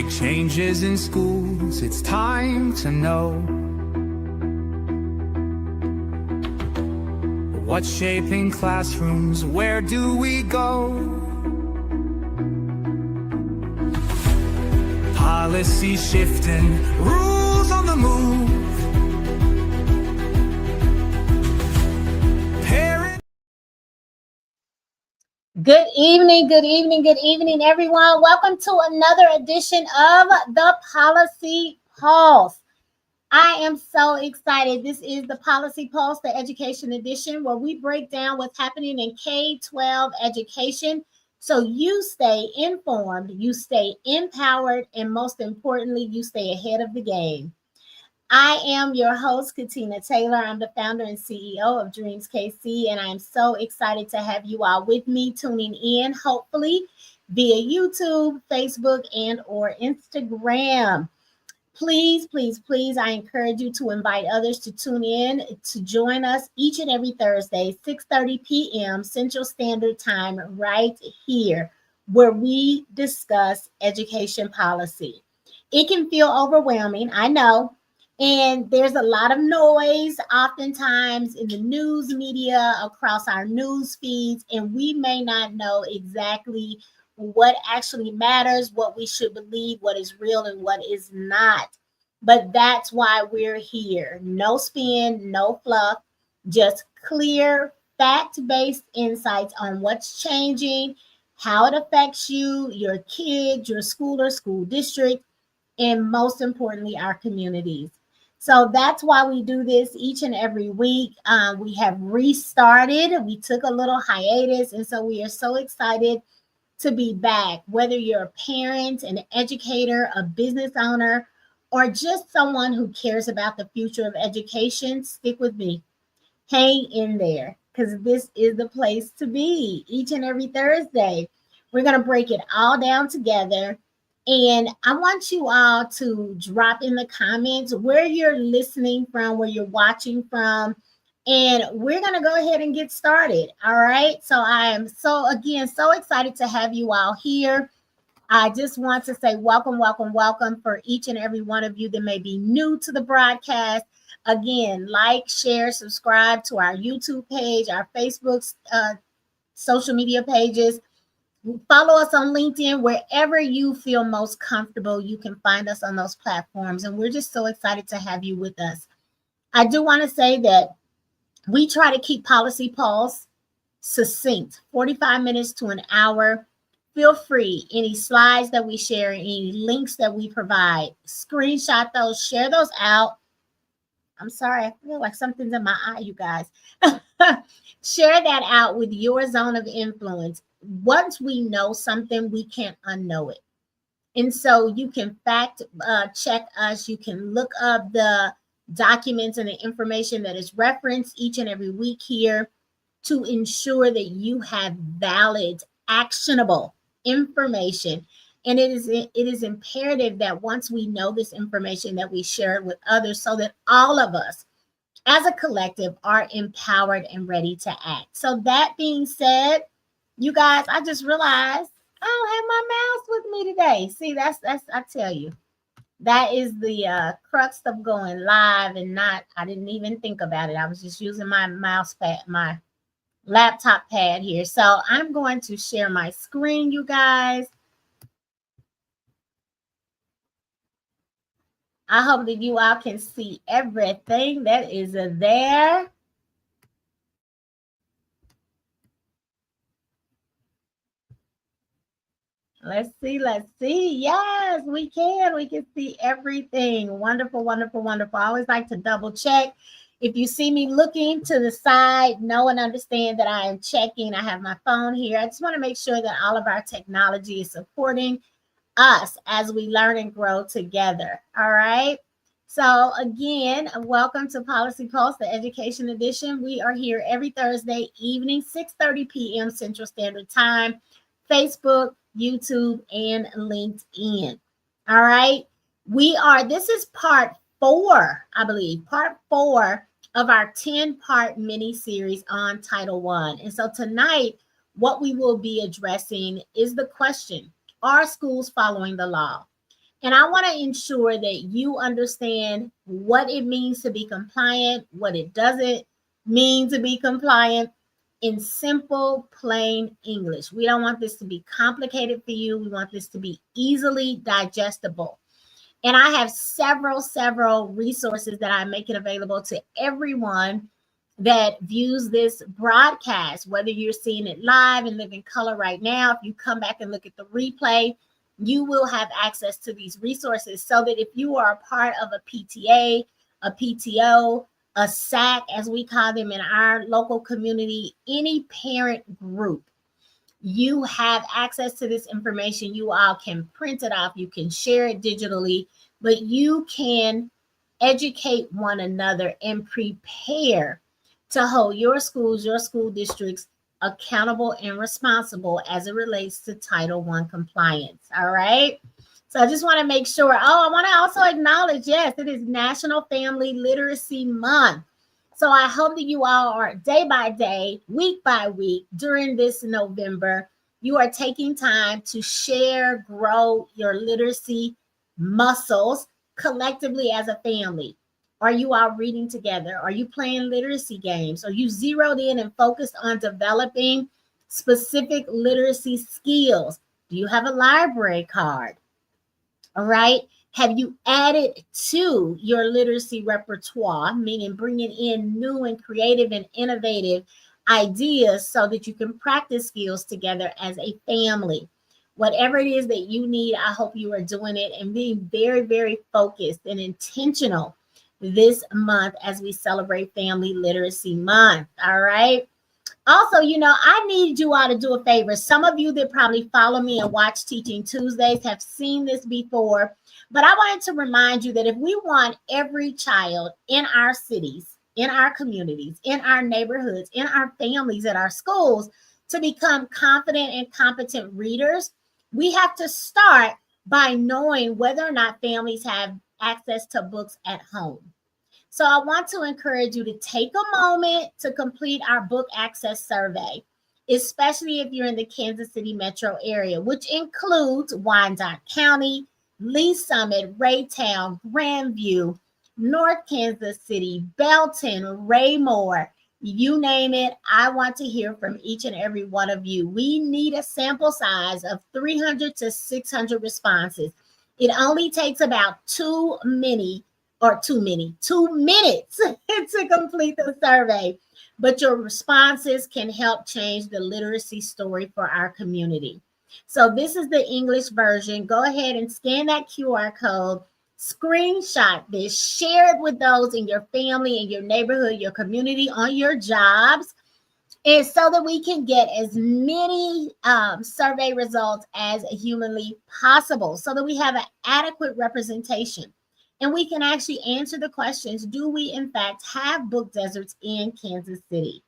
Big changes in schools, it's time to know what's shaping classrooms, where do we go? Policy shifting, rules on the move. Good evening, everyone. Welcome to another edition of the Policy Pulse. I am so excited. This is the Policy Pulse, the education edition, where we break down what's happening in K-12 education so you stay informed, you stay empowered, and most importantly, you stay ahead of the game. I am your host, Katina Taylor. I'm the founder and CEO of Dreams KC, and I'm so excited to have you all with me tuning in, hopefully via YouTube, Facebook, and or Instagram. Please, I encourage you to invite others to tune in to join us each and every Thursday, 6:30 p.m. Central Standard Time, right here, where we discuss education policy. It can feel overwhelming, I know. And there's a lot of noise oftentimes in the news media across our news feeds, and we may not know exactly what actually matters, what we should believe, what is real and what is not. But that's why we're here. No spin, no fluff, just clear, fact-based insights on what's changing, how it affects you, your kids, your school or school district, and most importantly, our communities. So that's why we do this each and every week. We have restarted. We took a little hiatus, and so we are so excited to be back. Whether you're a parent, an educator, a business owner, or just someone who cares about the future of education, stick with me. Hang in there, because this is the place to be each and every Thursday. We're going to break it all down together. And I want you all to drop in the comments where you're listening from, where you're watching from, and we're going to go ahead and get started. All right. So I am so excited to have you all here. I just want to say welcome for each and every one of you that may be new to the broadcast. Again, like, share, subscribe to our YouTube page, our Facebook social media pages. Follow us on LinkedIn, wherever you feel most comfortable. You can find us on those platforms, and we're just so excited to have you with us. I do want to say that we try to keep Policy Pulse succinct, 45 minutes to an hour. Feel free, any slides that we share, any links that we provide, screenshot those, share those out. I'm sorry, I feel like something's in my eye, you guys. Share that out with your zone of influence. Once we know something, we can't unknow it. And so you can fact check us. You can look up the documents and the information that is referenced each and every week here to ensure that you have valid, actionable information. And it is imperative that once we know this information, that we share it with others so that all of us as a collective are empowered and ready to act. So that being said, you guys, I just realized I don't have my mouse with me today. See, that's I tell you, that is the crux of going live and not, I didn't even think about it. I was just using my mouse pad, my laptop pad here. So I'm going to share my screen, you guys. I hope that you all can see everything that is there. Let's see. Yes, we can. We can see everything. Wonderful. I always like to double check. If you see me looking to the side, know and understand that I am checking. I have my phone here. I just want to make sure that all of our technology is supporting us as we learn and grow together. All right. So again, welcome to Policy Pulse, the education edition. We are here every Thursday evening, 6:30 p.m. Central Standard Time, Facebook, YouTube, and LinkedIn. All right. This is part 4, I believe, part 4 of our 10-part mini series on Title I. And so tonight, what we will be addressing is the question, are schools following the law? And I want to ensure that you understand what it means to be compliant, what it doesn't mean to be compliant in simple, plain English. We don't want this to be complicated for you. We want this to be easily digestible. And I have several resources that I'm making available to everyone that views this broadcast, whether you're seeing it live and live in color right now. If you come back and look at the replay, you will have access to these resources so that if you are a part of a PTA, a PTO, a SAC, as we call them in our local community, any parent group, you have access to this information. You all can print it off, you can share it digitally, but you can educate one another and prepare to hold your schools, your school districts accountable and responsible as it relates to Title I compliance. All right. So I just want to make sure. Oh, I want to also acknowledge, yes, it is National Family Literacy Month. So I hope that you all are day by day, week by week during this November, you are taking time to share, grow your literacy muscles collectively as a family. Are you all reading together? Are you playing literacy games? Are you zeroed in and focused on developing specific literacy skills? Do you have a library card? All right. Have you added to your literacy repertoire, meaning bringing in new and creative and innovative ideas so that you can practice skills together as a family? Whatever it is that you need, I hope you are doing it and being very focused and intentional this month as we celebrate Family Literacy Month. All right. Also, I need you all to do a favor. Some of you that probably follow me and watch Teaching Tuesdays have seen this before, but I wanted to remind you that if we want every child in our cities, in our communities, in our neighborhoods, in our families, at our schools to become confident and competent readers, we have to start by knowing whether or not families have access to books at home. So I want to encourage you to take a moment to complete our book access survey, especially if you're in the Kansas City metro area, which includes Wyandotte County, Lee Summit, Raytown, Grandview, North Kansas City, Belton, Raymore, you name it. I want to hear from each and every one of you. We need a sample size of 300 to 600 responses. It only takes about 2 minutes to complete the survey, but your responses can help change the literacy story for our community. So this is the English version. Go ahead and scan that QR code, screenshot this, share it with those in your family, in your neighborhood, your community, on your jobs, and so that we can get as many survey results as humanly possible so that we have an adequate representation. And we can actually answer the questions, do we in fact have book deserts in Kansas City?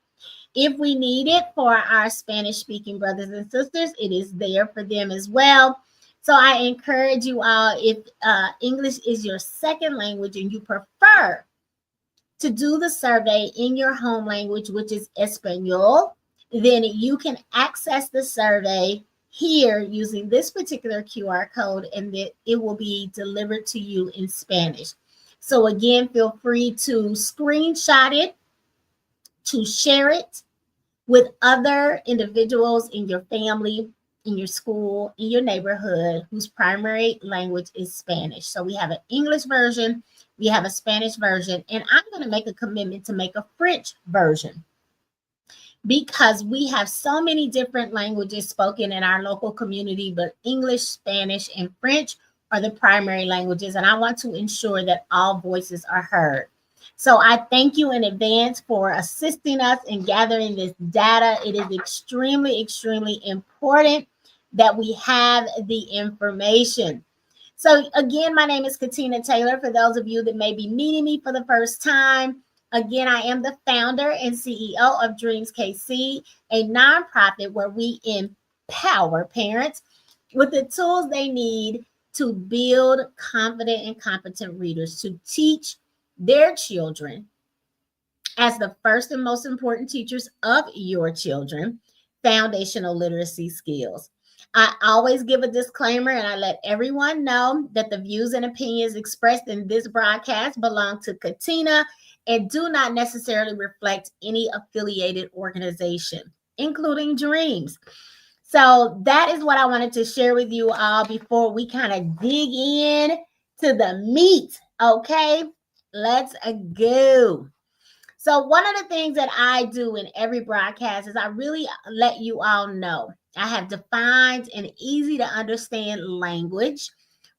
If we need it for our Spanish-speaking brothers and sisters, it is there for them as well. So I encourage you all, if English is your second language and you prefer to do the survey in your home language, which is Espanol, then you can access the survey here using this particular QR code, and that it will be delivered to you in Spanish. So again, feel free to screenshot it, to share it with other individuals in your family, in your school, in your neighborhood, whose primary language is Spanish. So we have an English version, we have a Spanish version, and I'm going to make a commitment to make a French version, because we have so many different languages spoken in our local community, but English, Spanish, and French are the primary languages, and I want to ensure that all voices are heard. So I thank you in advance for assisting us in gathering this data. It is extremely important that we have the information. So again, my name is Katina Taylor. For those of you that may be meeting me for the first time, again, I am the founder and CEO of Dreams KC, a nonprofit where we empower parents with the tools they need to build confident and competent readers, to teach their children, as the first and most important teachers of your children, foundational literacy skills. I always give a disclaimer and I let everyone know that the views and opinions expressed in this broadcast belong to Katina and do not necessarily reflect any affiliated organization, including Dreams. So that is what I wanted to share with you all before we kind of dig in to the meat. Okay, let's go. So one of the things that I do in every broadcast is I really let you all know I have defined and easy to understand language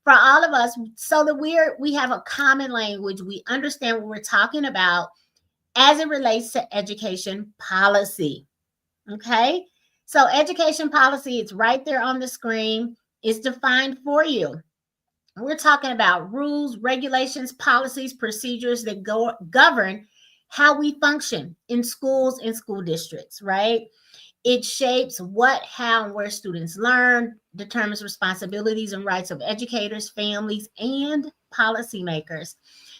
for all of us so that we have a common language. We understand what we're talking about as it relates to education policy. Okay? So education policy, it's right there on the screen. It's defined for you. We're talking about rules, regulations, policies, procedures that govern how we function in schools and school districts, right? It shapes what, how, and where students learn, determines responsibilities and rights of educators, families, and policymakers.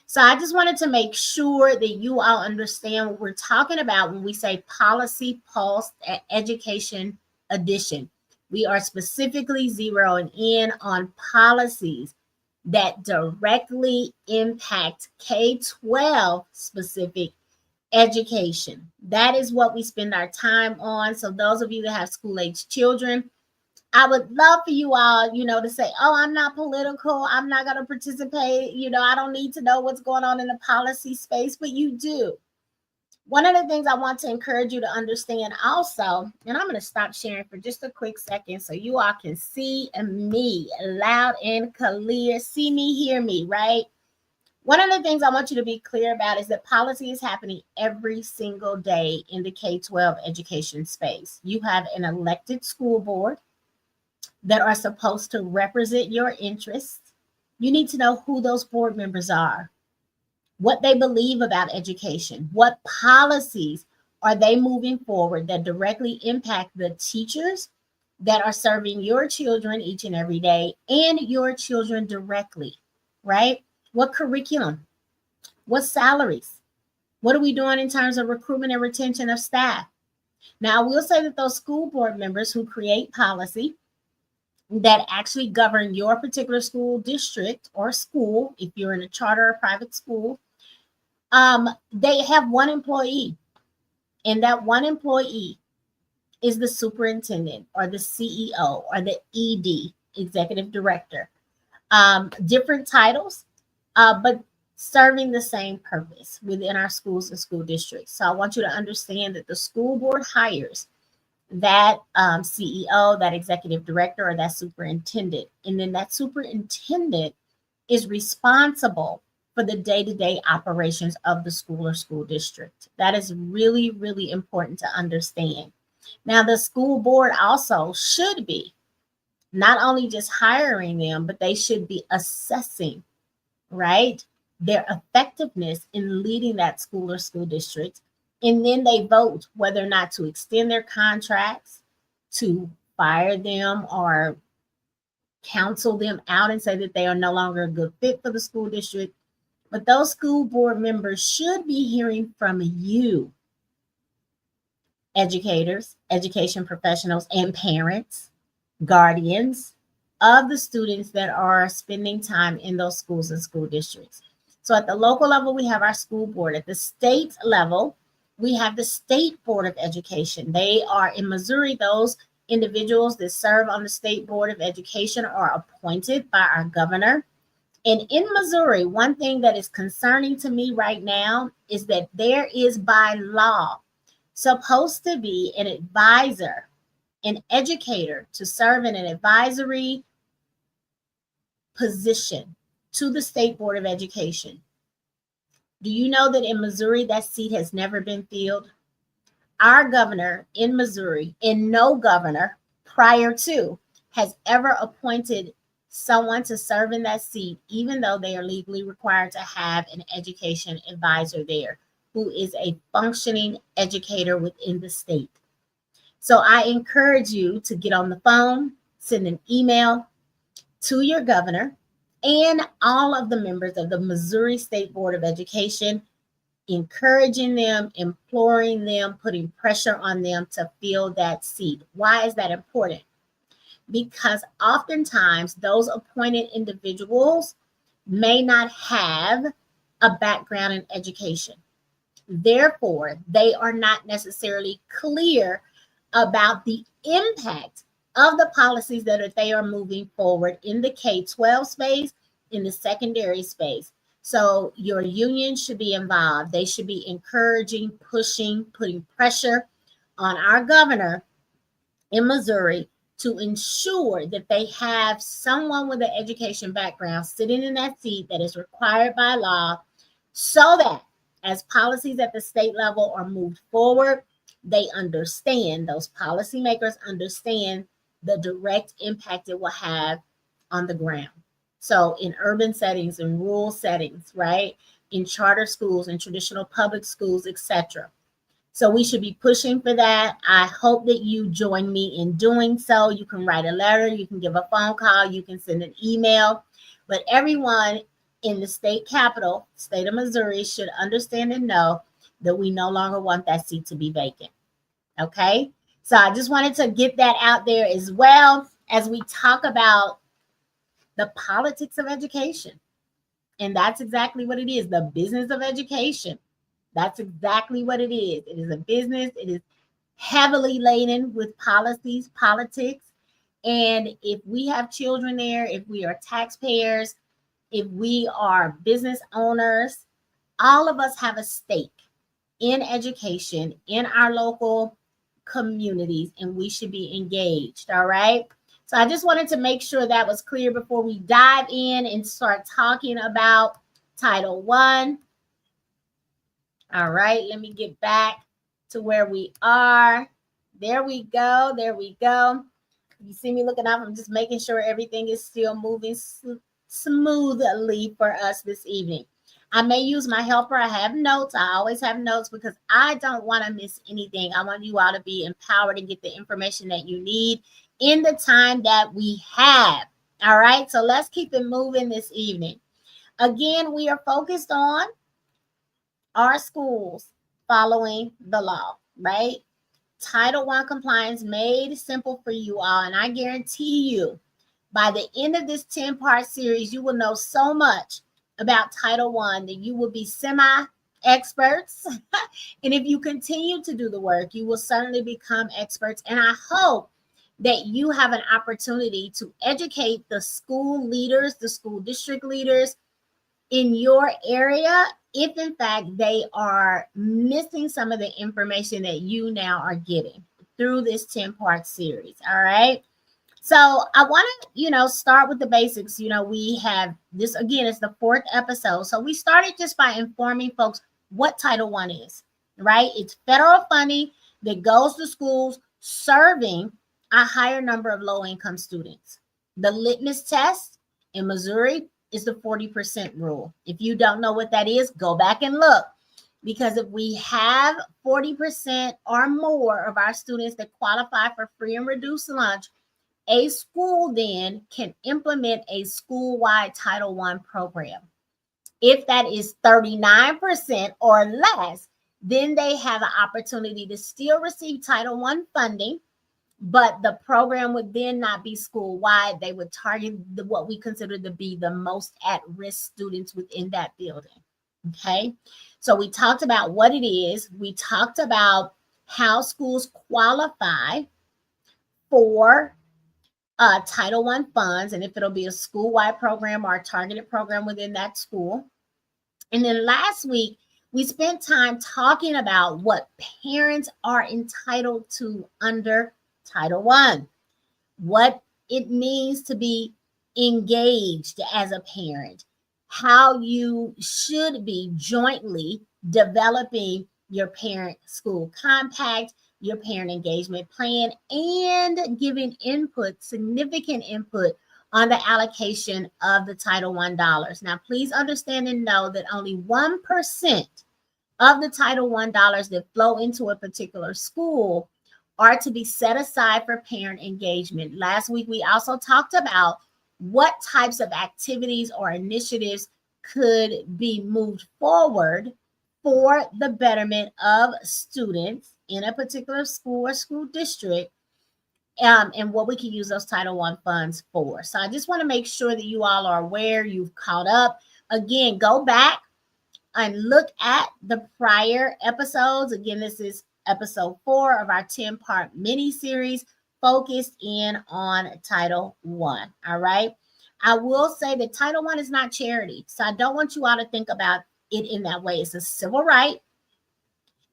So I just wanted to make sure that you all understand what we're talking about when we say Policy Pulse Education Edition. We are specifically zeroing in on policies that directly impact K-12 specific education. That is what we spend our time on. So those of you that have school-age children, I would love for you all, to say, oh, I'm not political. I'm not going to participate. I don't need to know what's going on in the policy space, but you do. One of the things I want to encourage you to understand also, and I'm going to stop sharing for just a quick second so you all can see me loud and clear. See me, hear me, right? One of the things I want you to be clear about is that policy is happening every single day in the K-12 education space. You have an elected school board that are supposed to represent your interests. You need to know who those board members are, what they believe about education, what policies are they moving forward that directly impact the teachers that are serving your children each and every day and your children directly, right? What curriculum? What salaries? What are we doing in terms of recruitment and retention of staff? Now, I will say that those school board members who create policy that actually govern your particular school district or school, if you're in a charter or private school, they have one employee, and that one employee is the superintendent or the CEO or the ED, executive director. Different titles, but serving the same purpose within our schools and school districts. So I want you to understand that the school board hires that CEO, that executive director, or that superintendent. And then that superintendent is responsible for the day-to-day operations of the school or school district. That is really, really important to understand. Now, the school board also should be not only just hiring them, but they should be assessing, right, their effectiveness in leading that school or school district. And then they vote whether or not to extend their contracts, to fire them, or counsel them out and say that they are no longer a good fit for the school district. But those school board members should be hearing from you, educators, education professionals, and parents, guardians of the students that are spending time in those schools and school districts. So at the local level, we have our school board. At the state level, we have the State Board of Education. They are in Missouri. Those individuals that serve on the State Board of Education are appointed by our governor. And in Missouri, one thing that is concerning to me right now is that there is by law supposed to be an advisor, an educator to serve in an advisory position to the State Board of Education. Do you know that in Missouri, that seat has never been filled? Our governor in Missouri, and no governor prior to, has ever appointed someone to serve in that seat, even though they are legally required to have an education advisor there who is a functioning educator within the state. So I encourage you to get on the phone, send an email to your governor and all of the members of the Missouri State Board of Education, encouraging them, imploring them, putting pressure on them to fill that seat. Why is that important? because oftentimes those appointed individuals may not have a background in education. Therefore, they are not necessarily clear about the impact of the policies that they are moving forward in the K-12 space, in the secondary space. So your union should be involved. They should be encouraging, pushing, putting pressure on our governor in Missouri to ensure that they have someone with an education background sitting in that seat that is required by law, so that as policies at the state level are moved forward, they understand, those policymakers understand the direct impact it will have on the ground. So in urban settings, in rural settings, right? In charter schools, in traditional public schools, etc. So we should be pushing for that. I hope that you join me in doing so. You can write a letter, you can give a phone call, you can send an email. But everyone in the state capital, state of Missouri, should understand and know that we no longer want that seat to be vacant. Okay? So I just wanted to get that out there as well as we talk about the politics of education. And that's exactly what it is, the business of education. That's exactly what it is. It is a business. It is heavily laden with policies, politics. And if we have children there, if we are taxpayers, if we are business owners, all of us have a stake in education in our local communities, and we should be engaged. All right. So I just wanted to make sure that was clear before we dive in and start talking about Title I. All right, let me get back to where we are. There we go. There we go. You see me looking up. I'm just making sure everything is still moving smoothly for us this evening. I may use my helper. I have notes. I always have notes because I don't want to miss anything. I want you all to be empowered and get the information that you need in the time that we have. All right, so let's keep it moving this evening. Again, we are focused on our schools following the law, right? Title I compliance made simple for you all. And I guarantee you, by the end of this 10-part series, you will know so much about Title I that you will be semi-experts. And if you continue to do the work, you will certainly become experts. And I hope that you have an opportunity to educate the school leaders, the school district leaders in your area, if in fact they are missing some of the information that you now are getting through this 10-part series. All right. So I want to, start with the basics. We have this, again, it's the 4th episode. So we started just by informing folks what Title I is, right? It's federal funding that goes to schools serving a higher number of low-income students. The litmus test in Missouri is the 40% rule. If you don't know what that is, go back and look. Because if we have 40% or more of our students that qualify for free and reduced lunch, a school then can implement a school-wide Title I program. If that is 39% or less, then they have an opportunity to still receive Title I funding, but the program would then not be school-wide. They would target what we consider to be the most at-risk students within that building. Okay, so we talked about what it is. We talked about how schools qualify for Title I funds, and if it'll be a school-wide program or a targeted program within that school. And then last week, we spent time talking about what parents are entitled to under Title I, what it means to be engaged as a parent, how you should be jointly developing your parent school compact, your parent engagement plan, and giving input, significant input on the allocation of the Title I dollars. Now, please understand and know that only 1% of the Title I dollars that flow into a particular school are to be set aside for parent engagement. Last week, we also talked about what types of activities or initiatives could be moved forward for the betterment of students in a particular school or school district and what we can use those Title I funds for. So I just want to make sure that you all are aware, you've caught up. Again, go back and look at the prior episodes. Again, this is episode 4 of our 10-part mini series focused in on Title I. All right. I will say that Title I is not charity. So I don't want you all to think about it in that way. It's a civil right.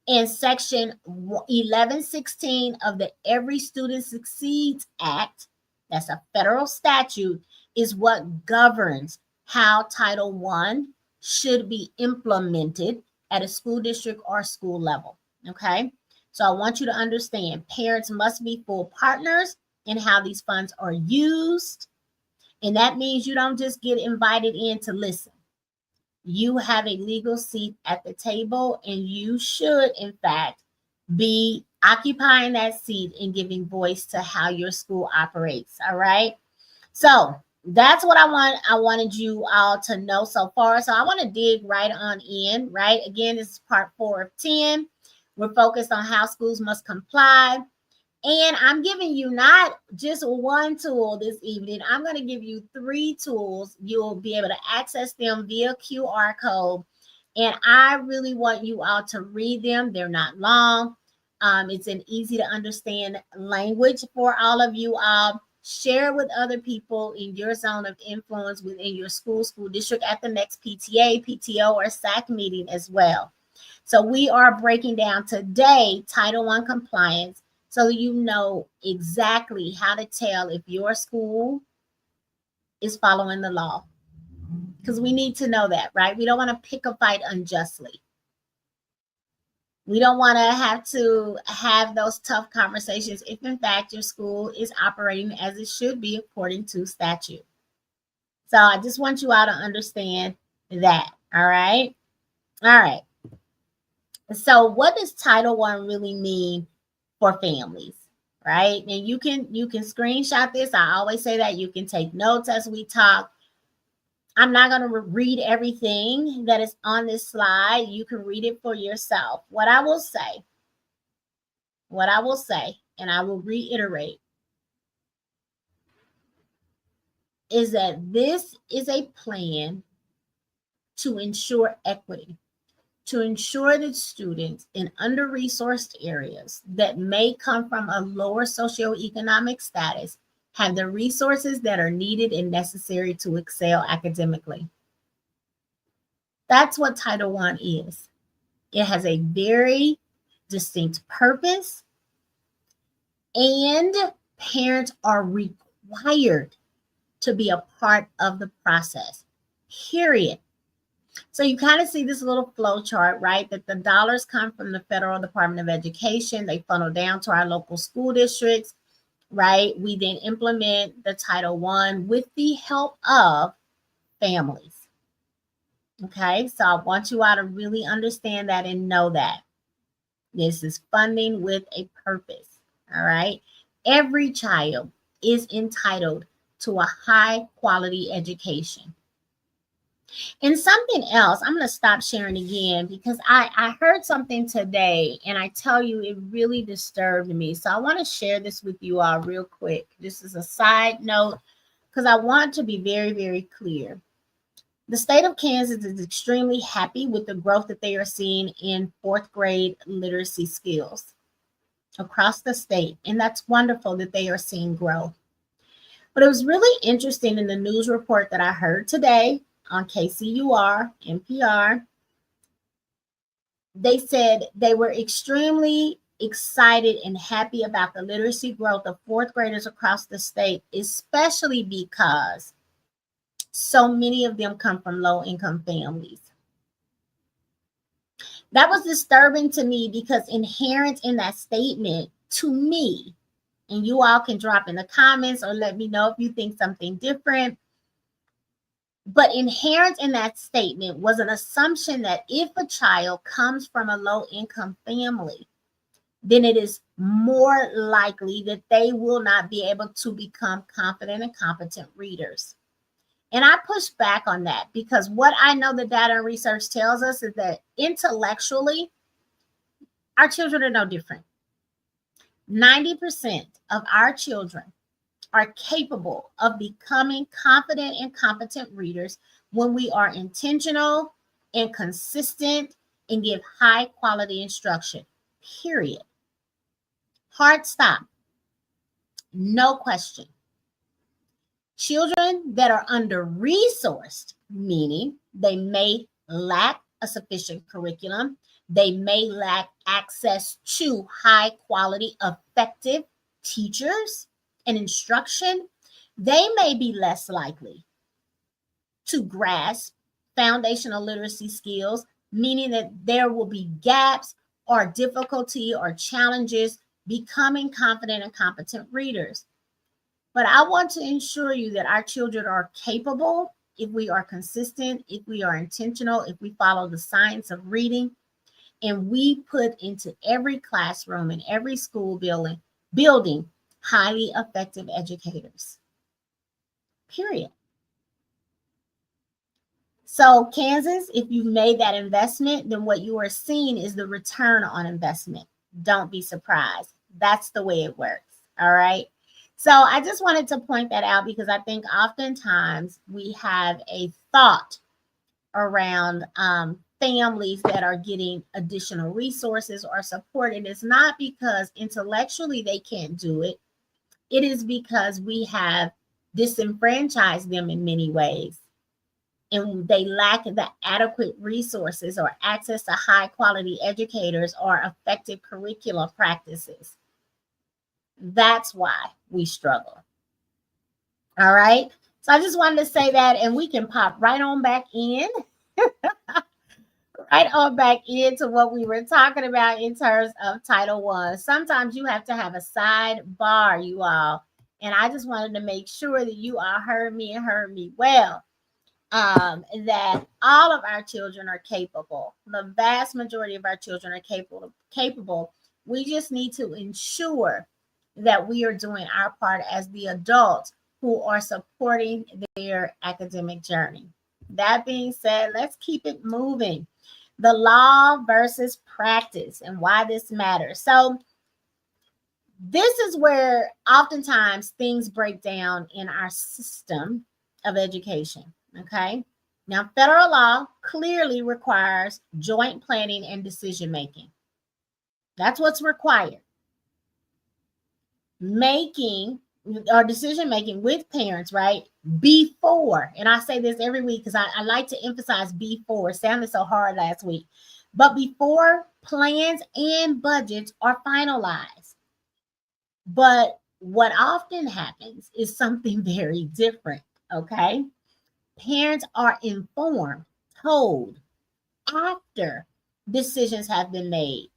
And Section 1116 of the Every Student Succeeds Act, that's a federal statute, is what governs how Title I should be implemented at a school district or school level. Okay. So I want you to understand parents must be full partners in how these funds are used. And that means you don't just get invited in to listen. You have a legal seat at the table, and you should, in fact, be occupying that seat and giving voice to how your school operates. All right. So that's what I wanted you all to know so far. So I want to dig right on in, right? Again, this is part 4 of 10. We're focused on how schools must comply. And I'm giving you not just one tool this evening. I'm going to give you 3 tools. You'll be able to access them via QR code. And I really want you all to read them. They're not long. It's an easy to understand language for all of you all. Share with other people in your zone of influence within your school district at the next PTA, PTO, or SAC meeting as well. So we are breaking down today Title I compliance, so you know exactly how to tell if your school is following the law. Because we need to know that, right? We don't want to pick a fight unjustly. We don't want to have those tough conversations if, in fact, your school is operating as it should be according to statute. So I just want you all to understand that, all right? All right. So what does Title I really mean for families, right? And you can screenshot this. I always say that. You can take notes as we talk. I'm not going to read everything that is on this slide. You can read it for yourself. What I will say, and I will reiterate, is that this is a plan to ensure equity, to ensure that students in under-resourced areas that may come from a lower socioeconomic status have the resources that are needed and necessary to excel academically. That's what Title I is. It has a very distinct purpose, and parents are required to be a part of the process, period. So you kind of see this little flow chart, right? That the dollars come from the Federal Department of Education. They funnel down to our local school districts, right? We then implement the Title I with the help of families. Okay, so I want you all to really understand that and know that. This is funding with a purpose, all right? Every child is entitled to a high quality education. And something else, I'm going to stop sharing again because I heard something today, and I tell you, it really disturbed me. So I want to share this with you all real quick. This is a side note because I want to be very, very clear. The state of Kansas is extremely happy with the growth that they are seeing in 4th grade literacy skills across the state. And that's wonderful that they are seeing growth. But it was really interesting in the news report that I heard today on KCUR, NPR. They said they were extremely excited and happy about the literacy growth of 4th graders across the state, especially because so many of them come from low-income families. That was disturbing to me because inherent in that statement, to me, and you all can drop in the comments or let me know if you think something different, but inherent in that statement was an assumption that if a child comes from a low-income family, then it is more likely that they will not be able to become confident and competent readers. And I push back on that because what I know the data and research tells us is that intellectually, our children are no different. 90% of our children are capable of becoming confident and competent readers when we are intentional and consistent and give high quality instruction. Period. Hard stop. No question. Children that are under-resourced, meaning they may lack a sufficient curriculum, they may lack access to high-quality, effective teachers and instruction, they may be less likely to grasp foundational literacy skills, meaning that there will be gaps or difficulty or challenges becoming confident and competent readers. But I want to ensure you that our children are capable if we are consistent, if we are intentional, if we follow the science of reading, and we put into every classroom and every school building highly effective educators. Period. So Kansas, if you've made that investment, then what you are seeing is the return on investment. Don't be surprised. That's the way it works. All right. So I just wanted to point that out because I think oftentimes we have a thought around families that are getting additional resources or support. And it's not because intellectually they can't do it. It is because we have disenfranchised them in many ways. And they lack the adequate resources or access to high quality educators or effective curriculum practices. That's why we struggle. All right. So I just wanted to say that, and we can pop right on back in, right on back into what we were talking about in terms of Title I. Sometimes you have to have a sidebar, you all. And I just wanted to make sure that you all heard me and heard me well. That all of our children are capable. The vast majority of our children are capable. We just need to ensure that we are doing our part as the adults who are supporting their academic journey. That being said, let's keep it moving. The law versus practice and why this matters. So this is where oftentimes things break down in our system of education. Okay. Now, federal law clearly requires joint planning and decision making. That's what's required. Making or decision making with parents, right? Before, and I say this every week because I like to emphasize before. It sounded so hard last week, but before plans and budgets are finalized. But what often happens is something very different. Okay. Parents are informed, told after decisions have been made.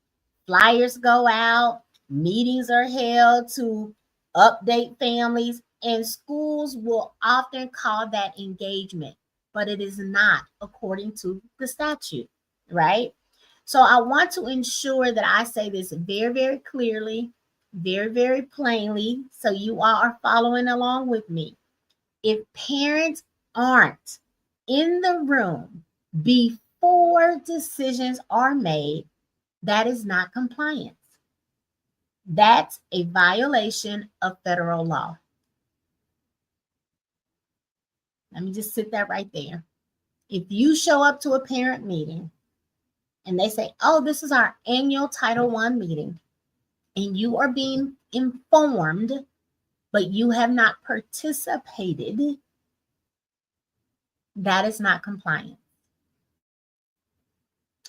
Flyers go out, meetings are held to update families, and schools will often call that engagement, but it is not according to the statute, right? So I want to ensure that I say this very, very clearly, very, very plainly, so you all are following along with me. If parents aren't in the room before decisions are made, that is not compliance. That's a violation of federal law. Let me just sit that right there. If you show up to a parent meeting and they say, oh, this is our annual Title I meeting, and you are being informed, but you have not participated, that is not compliance.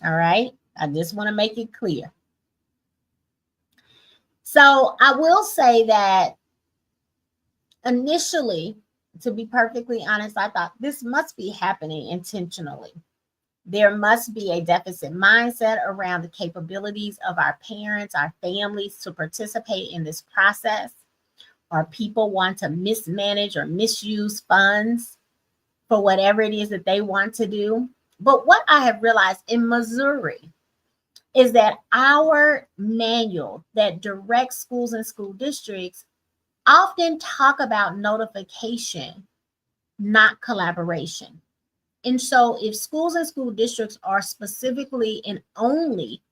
All right. I just want to make it clear. So I will say that initially, to be perfectly honest, I thought this must be happening intentionally. There must be a deficit mindset around the capabilities of our parents, our families to participate in this process, or people want to mismanage or misuse funds for whatever it is that they want to do. But what I have realized in Missouri is that our manual that directs schools and school districts often talk about notification, not collaboration. And so if schools and school districts are specifically and only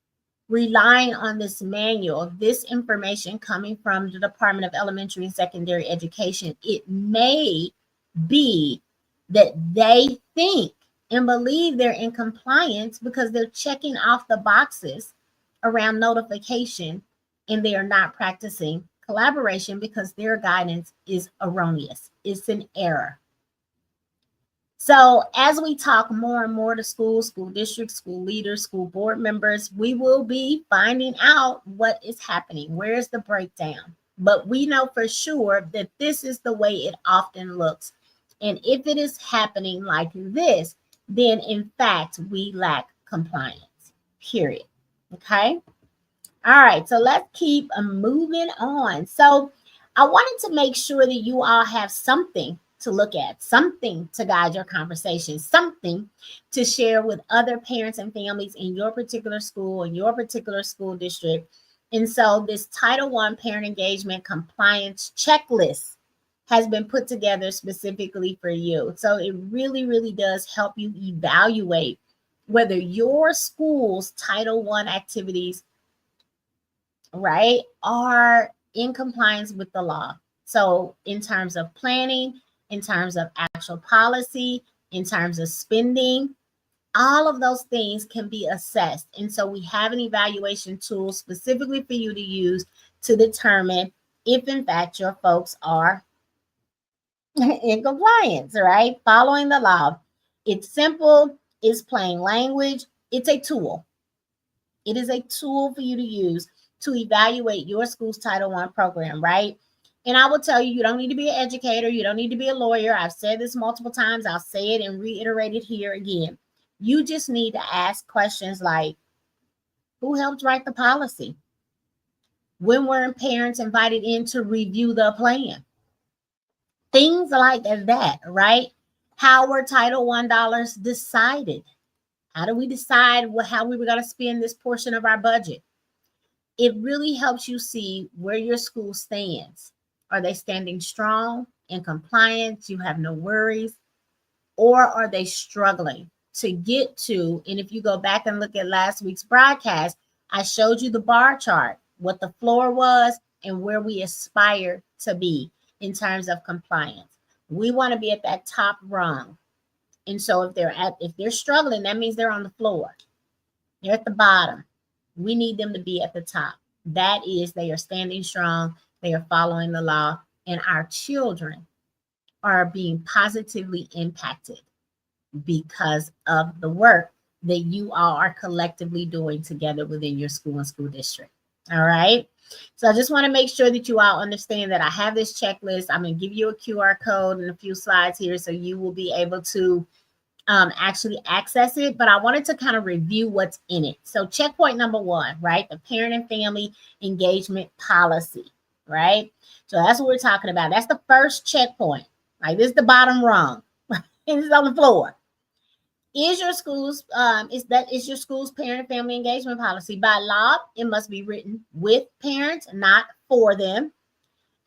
relying on this manual, this information coming from the Department of Elementary and Secondary Education, it may be that they think and believe they're in compliance because they're checking off the boxes around notification, and they are not practicing collaboration because their guidance is erroneous. It's an error. So as we talk more and more to schools, school districts, school leaders, school board members, we will be finding out what is happening. Where's the breakdown? But we know for sure that this is the way it often looks. And if it is happening like this, then in fact, we lack compliance, period. Okay. All right. So let's keep moving on. So I wanted to make sure that you all have something to look at, something to guide your conversation, something to share with other parents and families in your particular school, in your particular school district. And so this Title I Parent Engagement Compliance Checklist has been put together specifically for you. So it really, really does help you evaluate whether your school's Title I activities, right, are in compliance with the law. So in terms of planning, in terms of actual policy, in terms of spending, all of those things can be assessed. And so we have an evaluation tool specifically for you to use to determine if in fact your folks are in compliance, right? Following the law. It's simple, it's plain language, it's a tool. It is a tool for you to use to evaluate your school's Title I program, right? And I will tell you, you don't need to be an educator. You don't need to be a lawyer. I've said this multiple times. I'll say it and reiterate it here again. You just need to ask questions like, who helped write the policy? When were parents invited in to review the plan? Things like that, right? How were Title I dollars decided? How do we decide how we were going to spend this portion of our budget? It really helps you see where your school stands. Are they standing strong in compliance? You have no worries? Or are they struggling to get to? And if you go back and look at last week's broadcast, I showed you the bar chart, what the floor was and where we aspire to be in terms of compliance. We want to be at that top rung. And so if they're struggling, that means they're on the floor. They're at the bottom. We need them to be at the top. That is, they are standing strong. They are following the law, and our children are being positively impacted because of the work that you all are collectively doing together within your school and school district. All right. So I just want to make sure that you all understand that I have this checklist. I'm going to give you a QR code and a few slides here so you will be able to actually access it. But I wanted to kind of review what's in it. So checkpoint number 1, right? The parent and family engagement policy, right? So that's what we're talking about. That's the first checkpoint. Like, this is the bottom rung. It's on the floor. Is your school's your school's parent and family engagement policy? By law, it must be written with parents, not for them.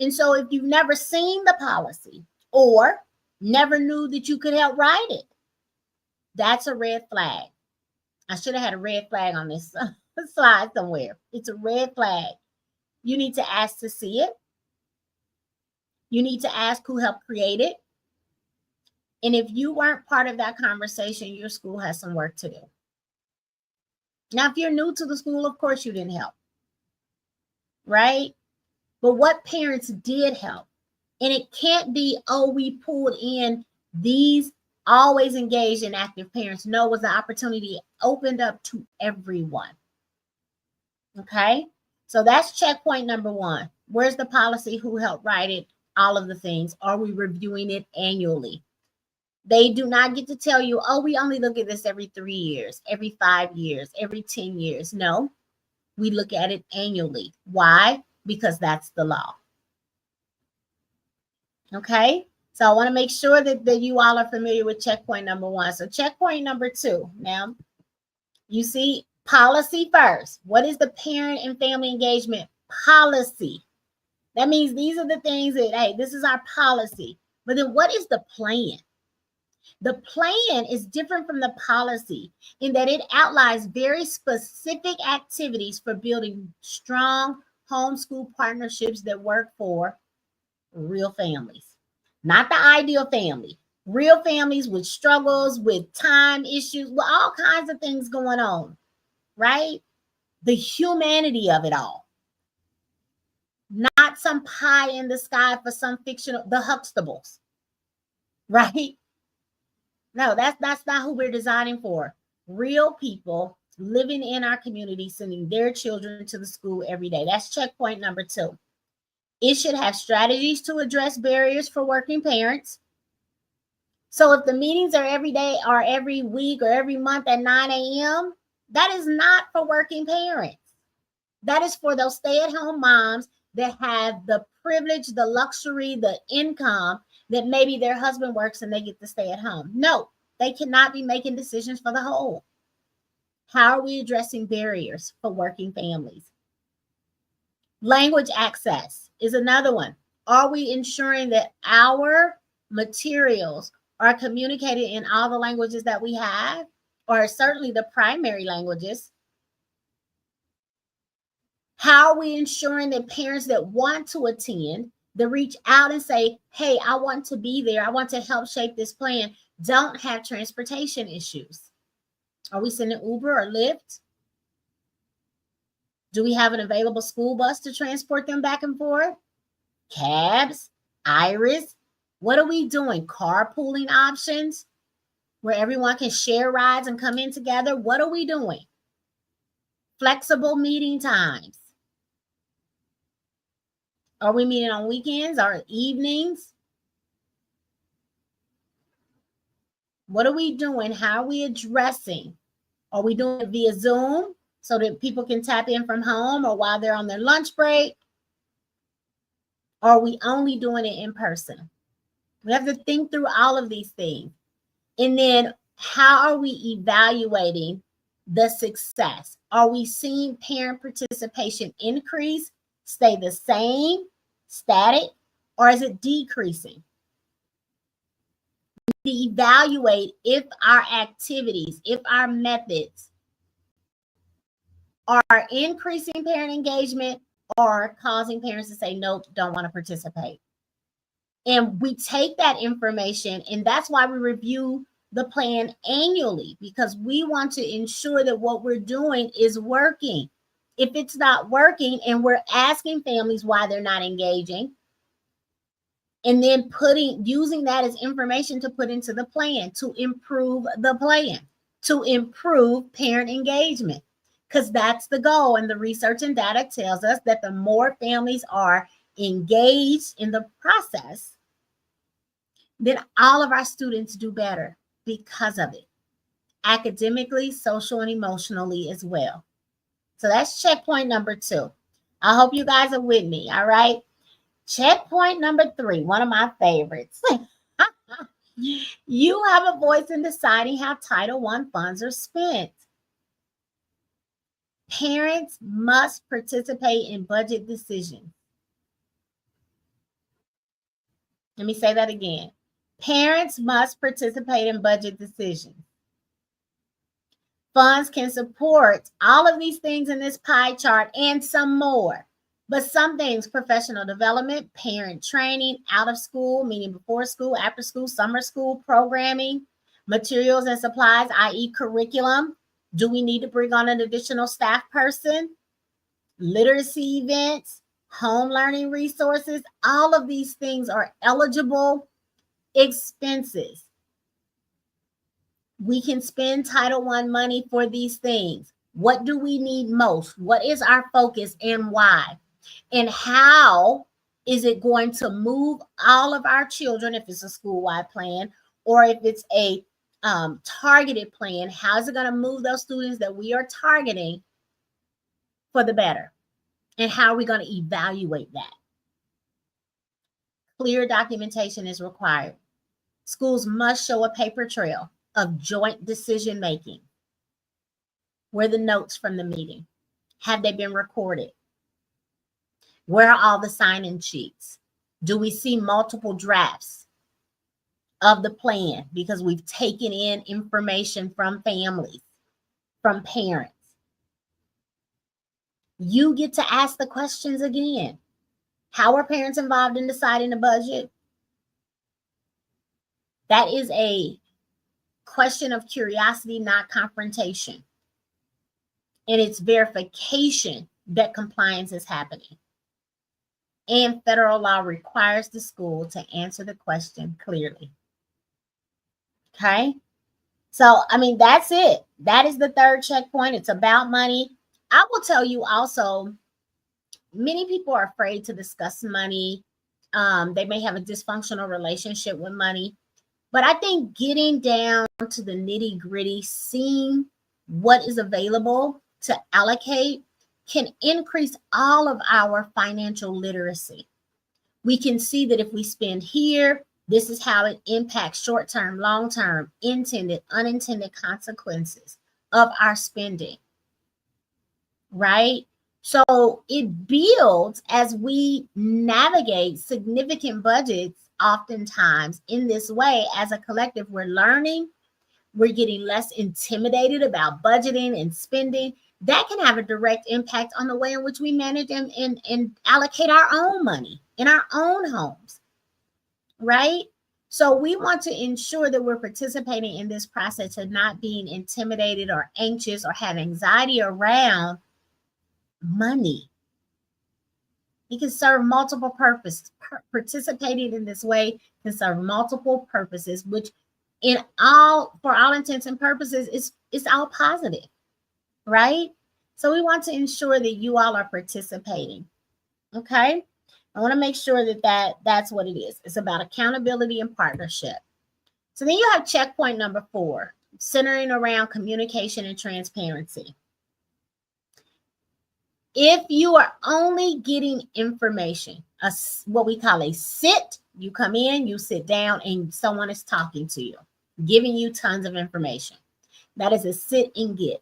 And so if you've never seen the policy or never knew that you could help write it, that's a red flag. I should have had a red flag on this slide somewhere. It's a red flag. You need to ask to see it. You need to ask who helped create it. And if you weren't part of that conversation, your school has some work to do. Now, if you're new to the school, of course you didn't help, right? But what parents did help? And it can't be, oh, we pulled in these always engaged and active parents. No, it was an opportunity opened up to everyone. Okay? So that's checkpoint number 1. Where's the policy? Who helped write it? All of the things. Are we reviewing it annually? They do not get to tell you, oh, we only look at this every 3 years, every 5 years, every 10 years. No, we look at it annually. Why? Because that's the law. Okay, so I want to make sure that you all are familiar with checkpoint number 1. So checkpoint number 2. Now, you see policy first. What is the parent and family engagement policy? That means these are the things that, hey, this is our policy. But then what is the plan? The plan is different from the policy in that it outlines very specific activities for building strong homeschool partnerships that work for real families, not the ideal family, real families with struggles, with time issues, with all kinds of things going on, right? The humanity of it all. Not some pie in the sky for some fictional, the Huxtables, right? No, that's not who we're designing for. Real people living in our community, sending their children to the school every day. That's checkpoint number 2. It should have strategies to address barriers for working parents. So if the meetings are every day or every week or every month at 9 a.m., that is not for working parents. That is for those stay-at-home moms that have the privilege, the luxury, the income that maybe their husband works and they get to stay at home. No, they cannot be making decisions for the whole. How are we addressing barriers for working families? Language access is another one. Are we ensuring that our materials are communicated in all the languages that we have, or certainly the primary languages? How are we ensuring that parents that want to attend, that reach out and say, hey, I want to be there, I want to help shape this plan, don't have transportation issues? Are we sending Uber or Lyft? Do we have an available school bus to transport them back and forth? Cabs, Iris, what are we doing? Carpooling options where everyone can share rides and come in together? What are we doing? Flexible meeting times. Are we meeting on weekends or evenings? What are we doing? How are we addressing? Are we doing it via Zoom so that people can tap in from home or while they're on their lunch break? Or are we only doing it in person? We have to think through all of these things. And then how are we evaluating the success? Are we seeing parent participation increase, stay the same, static, or is it decreasing? We need to evaluate if our activities, if our methods are increasing parent engagement or causing parents to say, nope, don't want to participate. And we take that information, and that's why we review the plan annually, because we want to ensure that what we're doing is working. If it's not working and we're asking families why they're not engaging, and then using that as information to put into the plan to improve the plan, to improve parent engagement, because that's the goal. And the research and data tells us that the more families are engaged in the process, then all of our students do better because of it, academically, social, and emotionally as well. So that's checkpoint number 2. I hope you guys are with me, all right? Checkpoint number 3, one of my favorites. You have a voice in deciding how Title I funds are spent. Parents must participate in budget decisions. Let me say that again. Parents must participate in budget decisions. Funds can support all of these things in this pie chart and some more. But some things, professional development, parent training, out of school, meaning before school, after school, summer school, programming, materials and supplies, i.e. curriculum. Do we need to bring on an additional staff person? Literacy events, home learning resources, all of these things are eligible expenses. We can spend Title I money for these things. What do we need most? What is our focus and why? And how is it going to move all of our children, if it's a school-wide plan, or if it's a targeted plan, how is it going to move those students that we are targeting for the better? And how are we going to evaluate that? Clear documentation is required. Schools must show a paper trail of joint decision making. Where are the notes from the meeting? Have they been recorded? Where are all the sign-in sheets? Do we see multiple drafts? of the plan because we've taken in information from families, from parents. You get to ask the questions again. How are parents involved in deciding the budget? That is a question of curiosity, not confrontation. And it's verification that compliance is happening. And federal law requires the school to answer the question clearly. Okay? So, I mean, that's it. That is the third checkpoint. It's about money. I will tell you also, many people are afraid to discuss money. They may have a dysfunctional relationship with money. But I think getting down to the nitty gritty, seeing what is available to allocate can increase all of our financial literacy. We can see that if we spend here, this is how it impacts short-term, long-term, intended, unintended consequences of our spending, right? So it builds as we navigate significant budgets. Oftentimes in this way, as a collective, we're learning, we're getting less intimidated about budgeting and spending. That can have a direct impact on the way in which we manage and allocate our own money in our own homes, right? So we want to ensure that we're participating in this process and not being intimidated or anxious or have anxiety around money. It can serve multiple purposes. Participating in this way can serve multiple purposes, which for all intents and purposes, it's all positive, right? So we want to ensure that you all are participating. Okay. I want to make sure that's what it is. It's about accountability and partnership. So then you have checkpoint number 4, centering around communication and transparency. If you are only getting information, what we call a sit, you come in, you sit down, and someone is talking to you, giving you tons of information. That is a sit and get.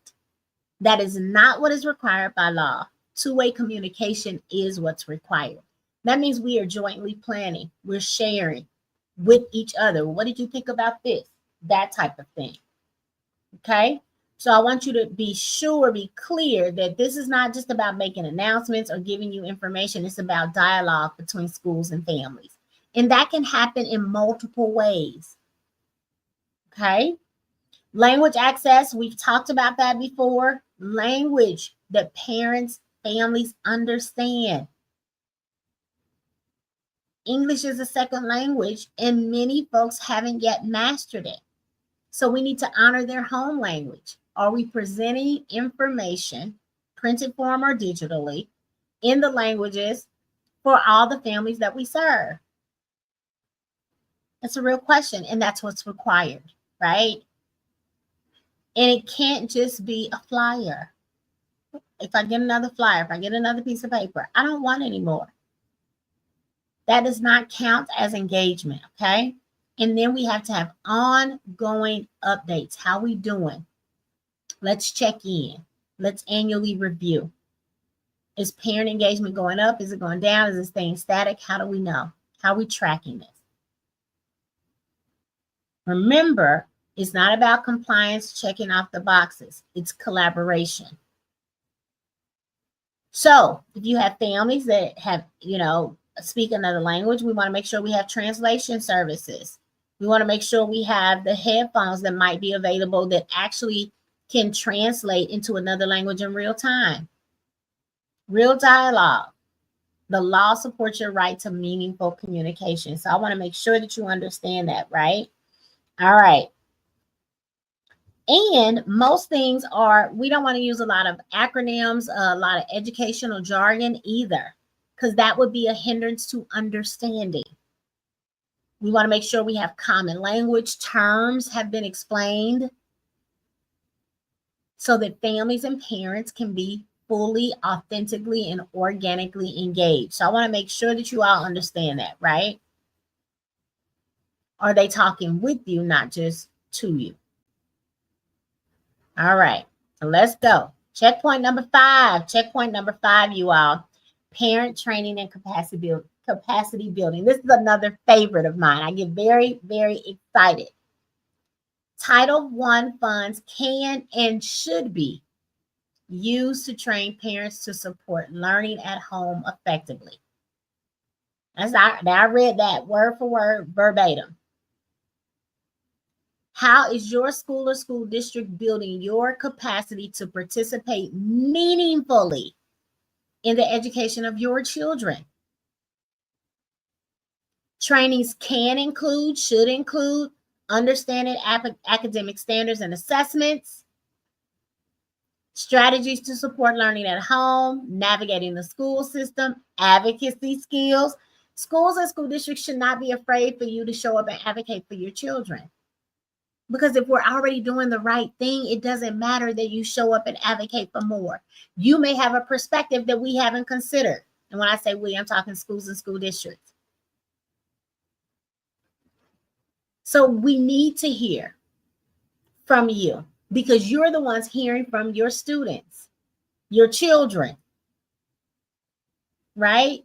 That is not what is required by law. Two-way communication is what's required. That means we are jointly planning. We're sharing with each other. What did you think about this? That type of thing. Okay? So I want you to be clear that this is not just about making announcements or giving you information. It's about dialogue between schools and families. And that can happen in multiple ways. Okay? Language access, we've talked about that before. Language that parents, families understand. English is a second language, and many folks haven't yet mastered it. So we need to honor their home language. Are we presenting information, printed form or digitally, in the languages for all the families that we serve? That's a real question, and that's what's required, right? And it can't just be a flyer. If I get another flyer, if I get another piece of paper, I don't want any more. That does not count as engagement, okay? And then we have to have ongoing updates. How we doing? Let's check in. Let's annually review. Is parent engagement going up? Is it going down? Is it staying static? How do we know? How are we tracking this? Remember, it's not about compliance, checking off the boxes. It's collaboration. So if you have families that have, speak another language, we want to make sure we have translation services. We want to make sure we have the headphones that might be available that actually can translate into another language in real time. Real dialogue. The law supports your right to meaningful communication. So I want to make sure that you understand that, right? All right. And most things we don't want to use a lot of acronyms, a lot of educational jargon either, because that would be a hindrance to understanding. We want to make sure we have common language. Terms have been explained so that families and parents can be fully, authentically, and organically engaged. So I want to make sure that you all understand that, right? Are they talking with you, not just to you? All right, so let's go. Checkpoint number 5. Checkpoint number 5, you all. Parent training and capacity building. This is another favorite of mine. I get very, very excited. Title I funds can and should be used to train parents to support learning at home effectively. I read that word for word, verbatim. How is your school or school district building your capacity to participate meaningfully in the education of your children? Trainings can include, should include, understanding academic standards and assessments, strategies to support learning at home, navigating the school system, advocacy skills. Schools and school districts should not be afraid for you to show up and advocate for your children. Because if we're already doing the right thing, it doesn't matter that you show up and advocate for more. You may have a perspective that we haven't considered. And when I say we, I'm talking schools and school districts. So we need to hear from you because you're the ones hearing from your students, your children, right?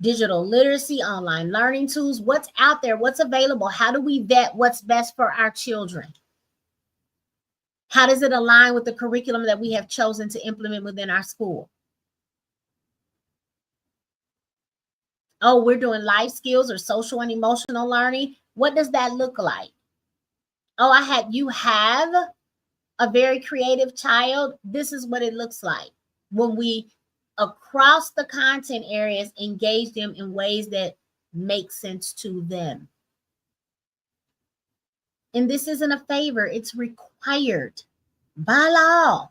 Digital literacy, online learning tools, what's out there, what's available? How do we vet what's best for our children? How does it align with the curriculum that we have chosen to implement within our school? Oh, we're doing life skills or social and emotional learning. What does that look like? Oh, you have a very creative child. This is what it looks like when we, across the content areas, engage them in ways that make sense to them. And this isn't a favor, it's required by law.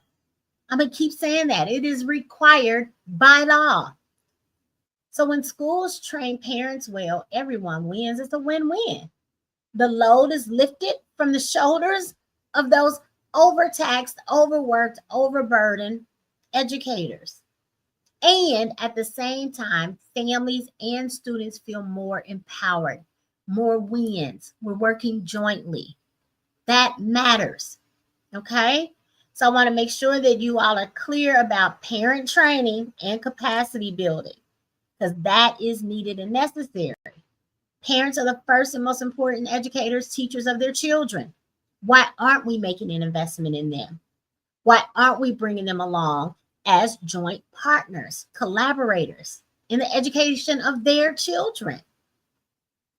I'm going to keep saying that. It is required by law. So when schools train parents well, everyone wins. It's a win-win. The load is lifted from the shoulders of those overtaxed, overworked, overburdened educators. And at the same time, families and students feel more empowered, more wins. We're working jointly. That matters. Okay? So I want to make sure that you all are clear about parent training and capacity building because that is needed and necessary. Parents are the first and most important educators, teachers of their children. Why aren't we making an investment in them? Why aren't we bringing them along as joint partners, collaborators in the education of their children?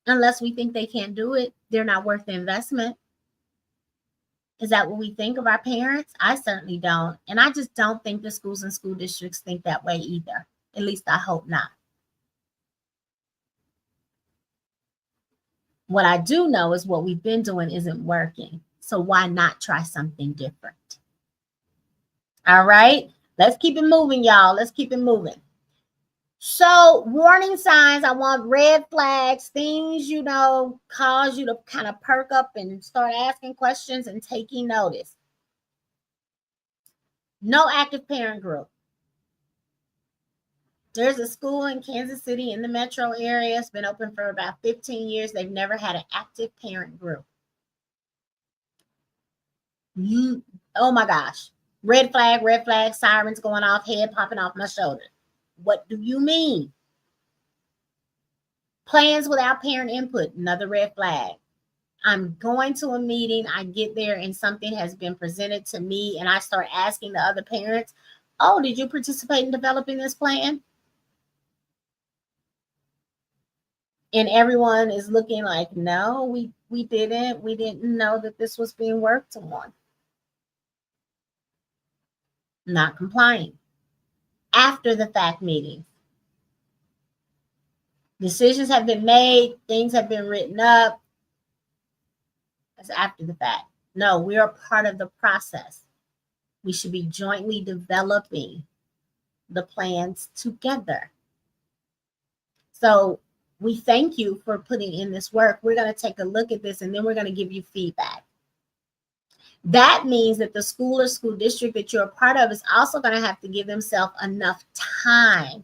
Unless we think they can't do it, they're not worth the investment. Is that what we think of our parents? I certainly don't. And I just don't think the schools and school districts think that way either. At least I hope not. What I do know is what we've been doing isn't working. So why not try something different? All right, let's keep it moving, y'all. Let's keep it moving. So warning signs, I want red flags, things, cause you to kind of perk up and start asking questions and taking notice. No active parent group. There's a school in Kansas City in the metro area. It's been open for about 15 years. They've never had an active parent group. Oh my gosh. Red flag, sirens going off, head popping off my shoulder. What do you mean? Plans without parent input, another red flag. I'm going to a meeting, I get there and something has been presented to me and I start asking the other parents, oh, did you participate in developing this plan? And everyone is looking like, no, we didn't. We didn't know that this was being worked on. Not complying. After the fact meetings. Decisions have been made, things have been written up. That's after the fact. No, we are part of the process. We should be jointly developing the plans together. So we thank you for putting in this work. We're going to take a look at this and then we're going to give you feedback. That means that the school or school district that you're a part of is also going to have to give themselves enough time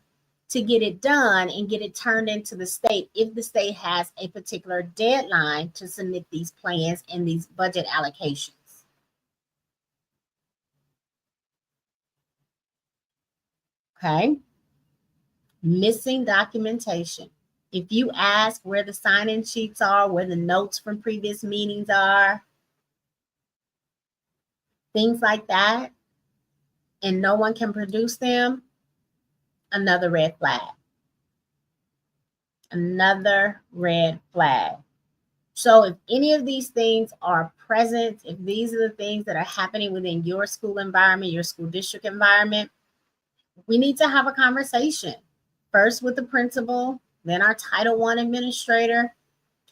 to get it done and get it turned into the state if the state has a particular deadline to submit these plans and these budget allocations. Okay. Missing documentation. If you ask where the sign-in sheets are, where the notes from previous meetings are, things like that, and no one can produce them, another red flag. Another red flag. So if any of these things are present, if these are the things that are happening within your school environment, your school district environment, we need to have a conversation. First with the principal, then our Title I administrator.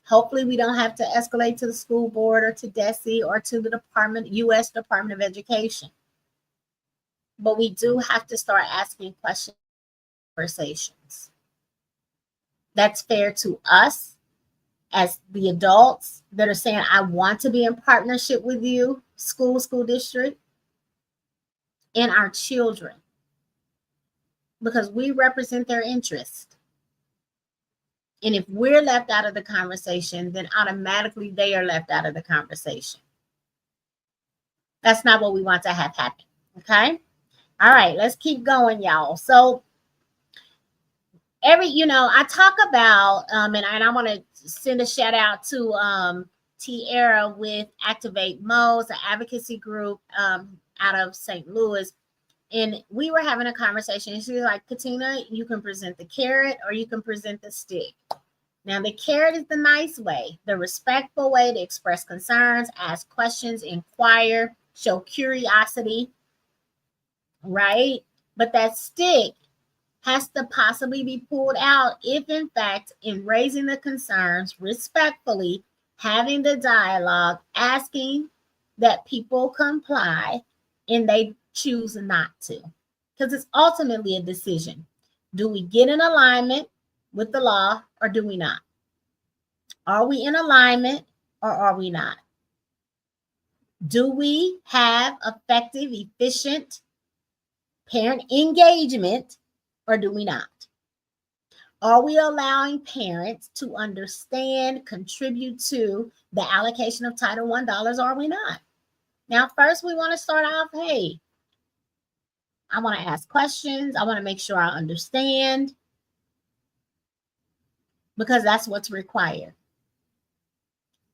Hopefully we don't have to escalate to the school board or to DESE or to the U.S. Department of Education. But we do have to start asking questions, conversations. That's fair to us as the adults that are saying, I want to be in partnership with you, school district, and our children, because we represent their interest. And if we're left out of the conversation, then automatically they are left out of the conversation. That's not what we want to have happen. Okay. All right, let's keep going, y'all. So I talk about, and I want to send a shout out to Tierra with Activate Mo's, an advocacy group out of St. Louis. And we were having a conversation. She was like, Katina, you can present the carrot or you can present the stick. Now, the carrot is the nice way, the respectful way to express concerns, ask questions, inquire, show curiosity, right? But that stick has to possibly be pulled out if, in fact, in raising the concerns respectfully, having the dialogue, asking that people comply, and they choose not to. Because it's ultimately a decision. Do we get in alignment with the law or do we not? Are we in alignment or are we not? Do we have effective, efficient parent engagement or do we not? Are we allowing parents to understand, contribute to the allocation of Title I dollars, or are we not? Now, first, we want to start off, hey, I want to ask questions. I want to make sure I understand, because that's what's required.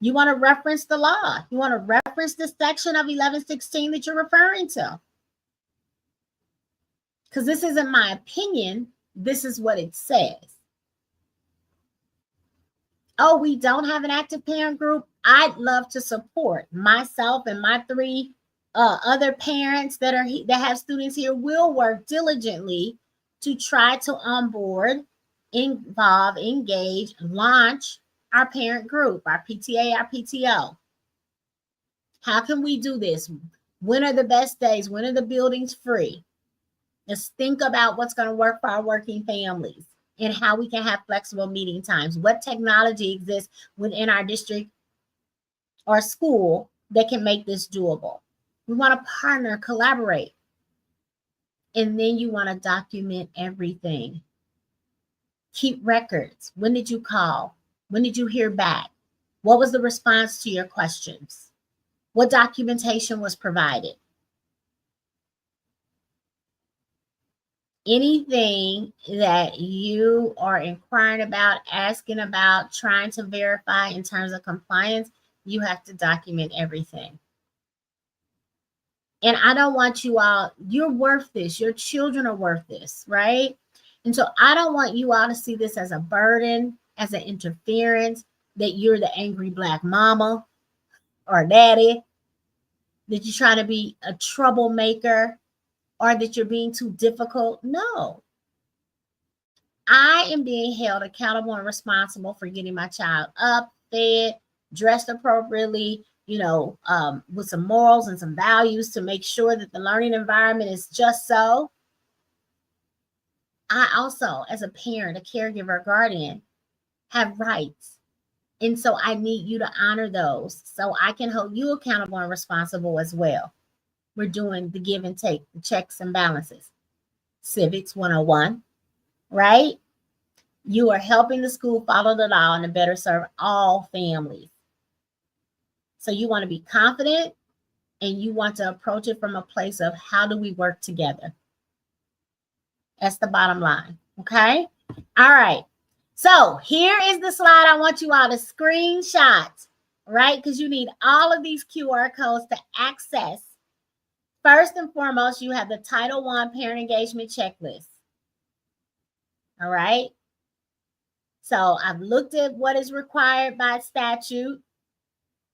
You want to reference the law. You want to reference the section of 1116 that you're referring to. Because this isn't my opinion. This is what it says. Oh, we don't have an active parent group. I'd love to support myself and my 3 other parents that have students here. Will work diligently to try to onboard, involve, engage, launch our parent group, our PTA, our PTO. How can we do this? When are the best days? When are the buildings free? Let's think about what's going to work for our working families and how we can have flexible meeting times. What technology exists within our district or school that can make this doable? We want to partner, collaborate. And then you want to document everything. Keep records. When did you call? When did you hear back? What was the response to your questions? What documentation was provided? Anything that you are inquiring about, asking about, trying to verify in terms of compliance, you have to document everything. And I don't want you all, you're worth this. Your children are worth this, right? And so I don't want you all to see this as a burden, as an interference, that you're the angry Black mama or daddy, that you're trying to be a troublemaker, or that you're being too difficult. No. I am being held accountable and responsible for getting my child up, fed, dressed appropriately, with some morals and some values to make sure that the learning environment is just so. I also, as a parent, a caregiver, guardian, have rights. And so I need you to honor those so I can hold you accountable and responsible as well. We're doing the give and take, the checks and balances. Civics 101, right? You are helping the school follow the law and to better serve all families. So you want to be confident and you want to approach it from a place of how do we work together? That's the bottom line, Okay. All right. So here is the slide I want you all to screenshot, right? Because you need all of these QR codes to access. First and foremost, you have the Title I Parent Engagement Checklist. All right. So I've looked at what is required by statute,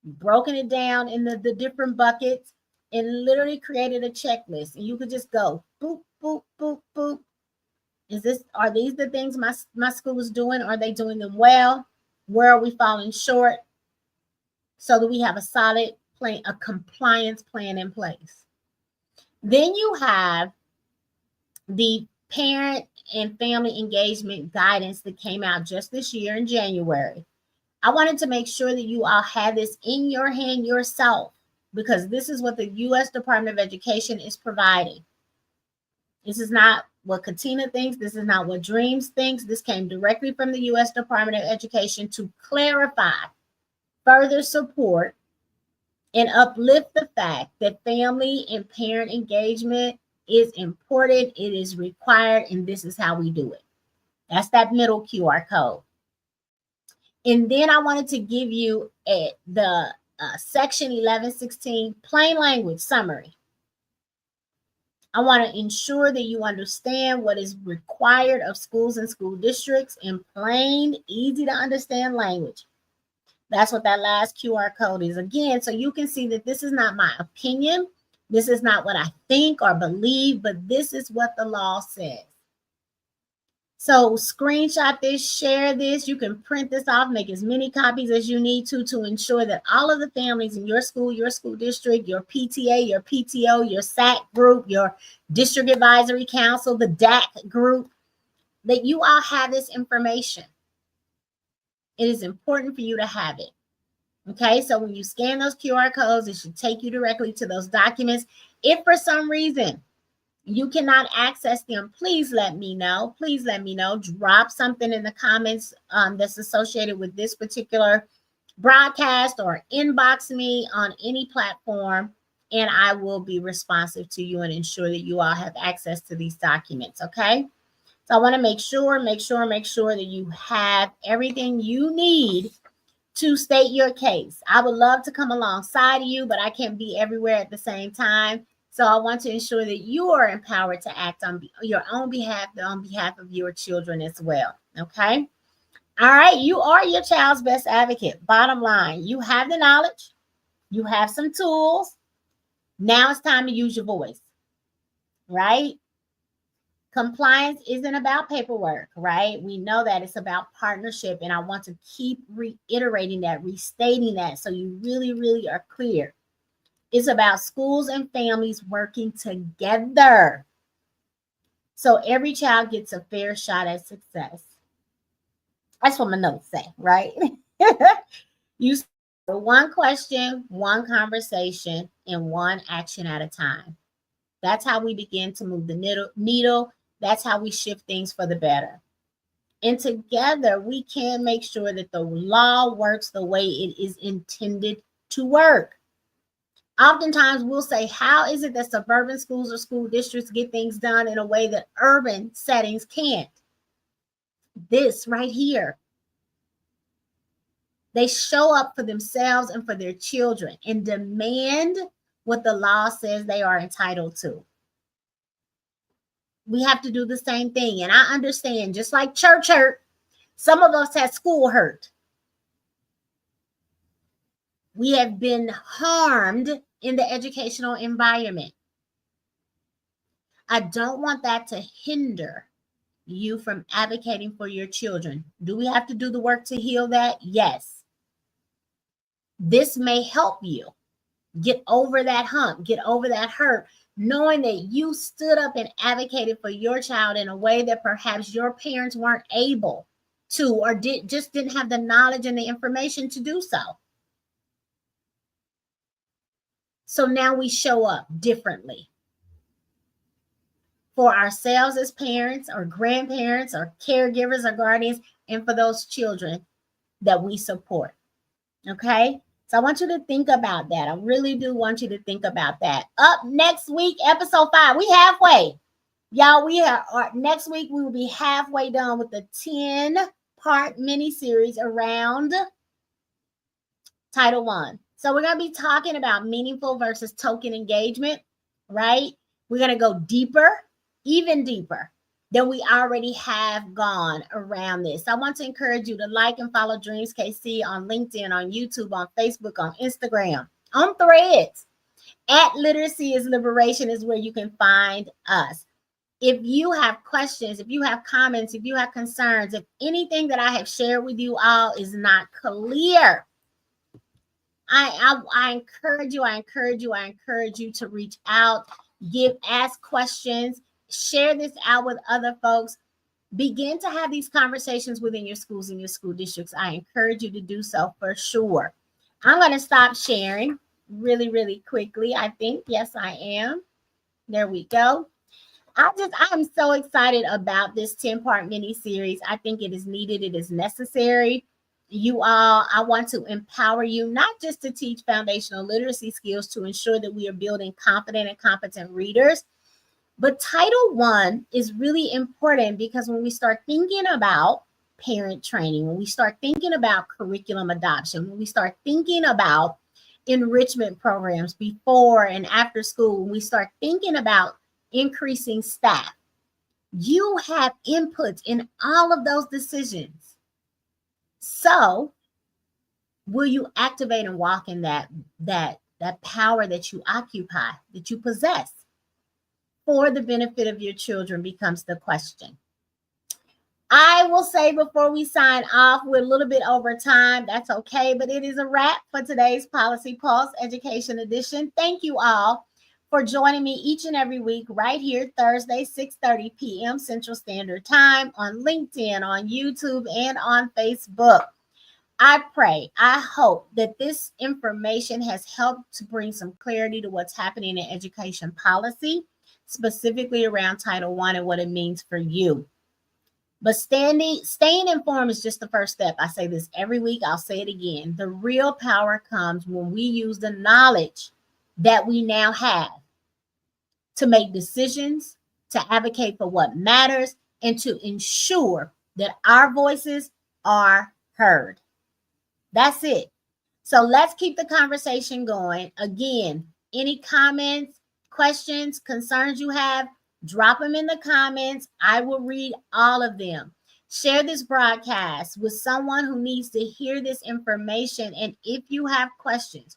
broken it down in the different buckets, and literally created a checklist. And you could just go boop, boop, boop, boop. Are these the things my school is doing? Are they doing them well? Where are we falling short? So that we have a solid plan, a compliance plan in place. Then you have the parent and family engagement guidance that came out just this year in January. I wanted to make sure that you all have this in your hand yourself, because this is what the U.S. Department of Education is providing. This is not what Katina thinks. This is not what Dreams thinks. This came directly from the U.S. Department of Education to clarify, further support, and uplift the fact that family and parent engagement is important, it is required, and this is how we do it. That's that middle QR code. And then I wanted to give you the section 1116 plain language summary. I want to ensure that you understand what is required of schools and school districts in plain, easy to understand language. That's what that last QR code is. Again, so you can see that this is not my opinion. This is not what I think or believe, but this is what the law says. So screenshot this, share this. You can print this off, make as many copies as you need to ensure that all of the families in your school district, your PTA, your PTO, your SAC group, your district advisory council, the DAC group, that you all have this information. It is important for you to have it. Okay, so when you scan those QR codes, it should take you directly to those documents. If for some reason you cannot access them, please let me know. Please let me know. Drop something in the comments that's associated with this particular broadcast, or inbox me on any platform, and I will be responsive to you and ensure that you all have access to these documents. Okay, so I want to make sure that you have everything you need to state your case. I would love to come alongside of you, but I can't be everywhere at the same time. So I want to ensure that you are empowered to act on your own behalf, on behalf of your children as well. Okay. All right. You are your child's best advocate. Bottom line, you have the knowledge, you have some tools. Now it's time to use your voice, right? Compliance isn't about paperwork, right? We know that it's about partnership, and I want to keep reiterating that, restating that, so you really, really are clear. It's about schools and families working together, so every child gets a fair shot at success. That's what my notes say, right? You one question, one conversation, and one action at a time. That's how we begin to move the needle. That's how we shift things for the better. And together, we can make sure that the law works the way it is intended to work. Oftentimes, we'll say, how is it that suburban schools or school districts get things done in a way that urban settings can't? This right here. They show up for themselves and for their children and demand what the law says they are entitled to. We have to do the same thing. And I understand, just like church hurt, some of us had school hurt. We have been harmed in the educational environment. I don't want that to hinder you from advocating for your children. Do we have to do the work to heal that? Yes. This may help you get over that hump, get over that hurt, knowing that you stood up and advocated for your child in a way that perhaps your parents weren't able to, or just didn't have the knowledge and the information to do so. So now we show up differently for ourselves as parents or grandparents or caregivers or guardians, and for those children that we support. Okay? So I want you to think about that. I really do want you to think about that. Up next week, episode 5. We halfway. Y'all, next week we will be halfway done with the 10-part mini series around Title I. So we're going to be talking about meaningful versus token engagement, right? We're going to go deeper, even deeper than we already have gone around this. I want to encourage you to like and follow Dreams KC on LinkedIn, on YouTube, on Facebook, on Instagram, on Threads. At Literacy is Liberation is where you can find us. If you have questions, if you have comments, if you have concerns, if anything that I have shared with you all is not clear, I encourage you to reach out, ask questions, share this out with other folks. Begin to have these conversations within your schools and your school districts. I encourage you to do so for sure. I'm going to stop sharing really, really quickly. I think, yes, I am. There we go. I'm so excited about this 10-part mini series. I think it is needed. It is necessary. You all, I want to empower you, not just to teach foundational literacy skills to ensure that we are building confident and competent readers, but Title I is really important because when we start thinking about parent training, when we start thinking about curriculum adoption, when we start thinking about enrichment programs before and after school, when we start thinking about increasing staff, you have input in all of those decisions. So will you activate and walk in that power that you occupy, that you possess for the benefit of your children becomes the question. I will say before we sign off, we're a little bit over time. That's okay, but it is a wrap for today's Policy Pulse Education Edition. Thank you all for joining me each and every week right here, Thursday, 6:30 p.m. Central Standard Time on LinkedIn, on YouTube, and on Facebook. I pray, I hope that this information has helped to bring some clarity to what's happening in education policy, specifically around Title I and what it means for you. But staying informed is just the first step. I say this every week. I'll say it again. The real power comes when we use the knowledge that we now have to make decisions, to advocate for what matters, and to ensure that our voices are heard. That's it. So let's keep the conversation going. Again, any comments, questions, concerns you have, drop them in the comments. I will read all of them. Share this broadcast with someone who needs to hear this information. And if you have questions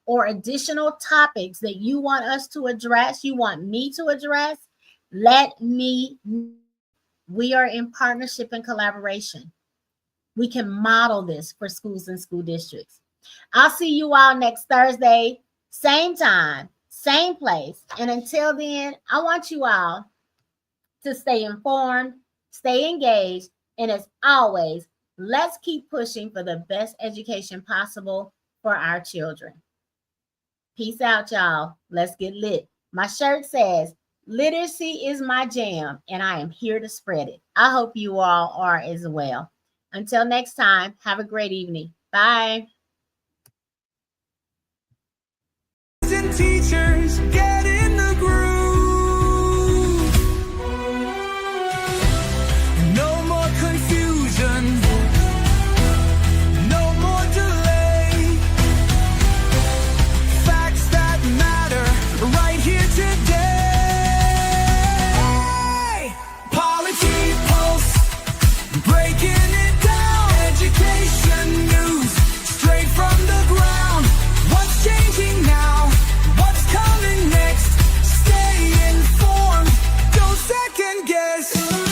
or additional topics that you want us to address, you want me to address, let me know. We are in partnership and collaboration. We can model this for schools and school districts. I'll see you all next Thursday, same time, same place. And until then, I want you all to stay informed, stay engaged, and as always, let's keep pushing for the best education possible for our children. Peace out, y'all. Let's get lit. My shirt says, literacy is my jam, and I am here to spread it. I hope you all are as well. Until next time, have a great evening. Bye. Teachers, get in the groove. No more confusion. No more delay. Facts that matter right here today. Policy Pulse, breaking it down. Education news, straight from the ground. What's changing now? What's coming next? Stay informed, don't second guess.